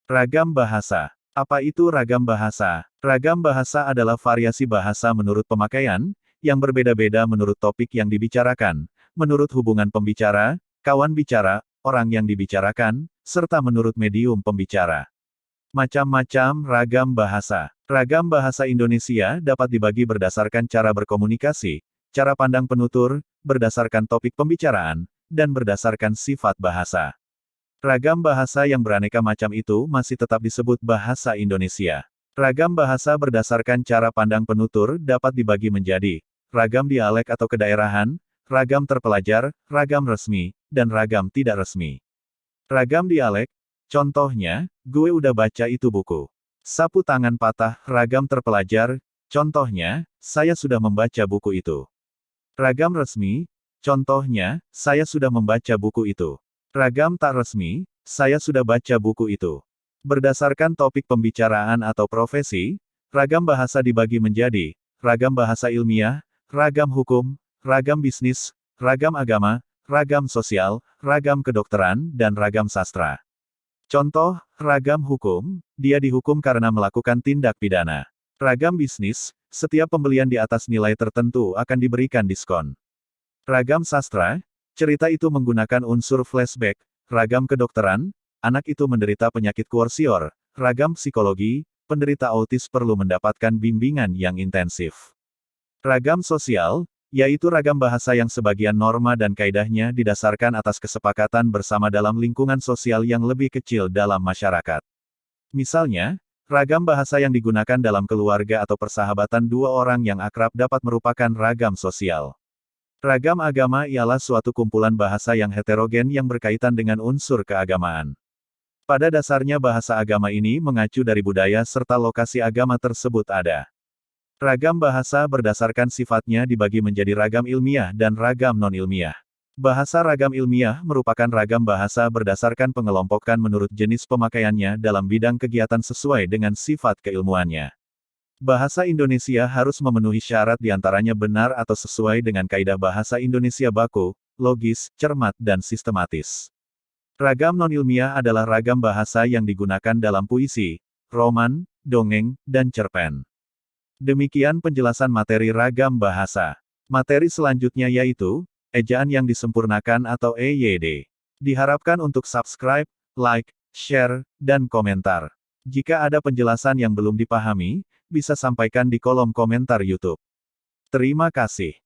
Ragam bahasa. Apa itu ragam bahasa? Ragam bahasa adalah variasi bahasa menurut pemakaian, yang berbeda-beda menurut topik yang dibicarakan, menurut hubungan pembicara, kawan bicara, orang yang dibicarakan, serta menurut medium pembicara. Macam-macam ragam bahasa. Ragam bahasa Indonesia dapat dibagi berdasarkan cara berkomunikasi, cara pandang penutur, berdasarkan topik pembicaraan, dan berdasarkan sifat bahasa. Ragam bahasa yang beraneka macam itu masih tetap disebut bahasa Indonesia. Ragam bahasa berdasarkan cara pandang penutur dapat dibagi menjadi ragam dialek atau kedaerahan, ragam terpelajar, ragam resmi, dan ragam tidak resmi. Ragam dialek, contohnya, gue udah baca itu buku. Sapu tangan patah, ragam terpelajar, contohnya, saya sudah membaca buku itu. Ragam resmi, contohnya, saya sudah membaca buku itu. Ragam tak resmi, saya sudah baca buku itu. Berdasarkan topik pembicaraan atau profesi, ragam bahasa dibagi menjadi ragam bahasa ilmiah, ragam hukum, ragam bisnis, ragam agama, ragam sosial, ragam kedokteran, dan ragam sastra. Contoh, ragam hukum, dia dihukum karena melakukan tindak pidana. Ragam bisnis, setiap pembelian di atas nilai tertentu akan diberikan diskon. Ragam sastra, cerita itu menggunakan unsur flashback. Ragam kedokteran, anak itu menderita penyakit kuarsior. Ragam psikologi, penderita autis perlu mendapatkan bimbingan yang intensif. Ragam sosial, yaitu ragam bahasa yang sebagian norma dan kaidahnya didasarkan atas kesepakatan bersama dalam lingkungan sosial yang lebih kecil dalam masyarakat. Misalnya, ragam bahasa yang digunakan dalam keluarga atau persahabatan dua orang yang akrab dapat merupakan ragam sosial. Ragam agama ialah suatu kumpulan bahasa yang heterogen yang berkaitan dengan unsur keagamaan. Pada dasarnya bahasa agama ini mengacu dari budaya serta lokasi agama tersebut ada. Ragam bahasa berdasarkan sifatnya dibagi menjadi ragam ilmiah dan ragam non-ilmiah. Bahasa ragam ilmiah merupakan ragam bahasa berdasarkan pengelompokan menurut jenis pemakaiannya dalam bidang kegiatan sesuai dengan sifat keilmuannya. Bahasa Indonesia harus memenuhi syarat diantaranya benar atau sesuai dengan kaidah bahasa Indonesia baku, logis, cermat dan sistematis. Ragam non-ilmiah adalah ragam bahasa yang digunakan dalam puisi, roman, dongeng, dan cerpen. Demikian penjelasan materi ragam bahasa. Materi selanjutnya yaitu, ejaan yang disempurnakan atau EYD. Diharapkan untuk subscribe, like, share, dan komentar. Jika ada penjelasan yang belum dipahami, bisa sampaikan di kolom komentar YouTube. Terima kasih.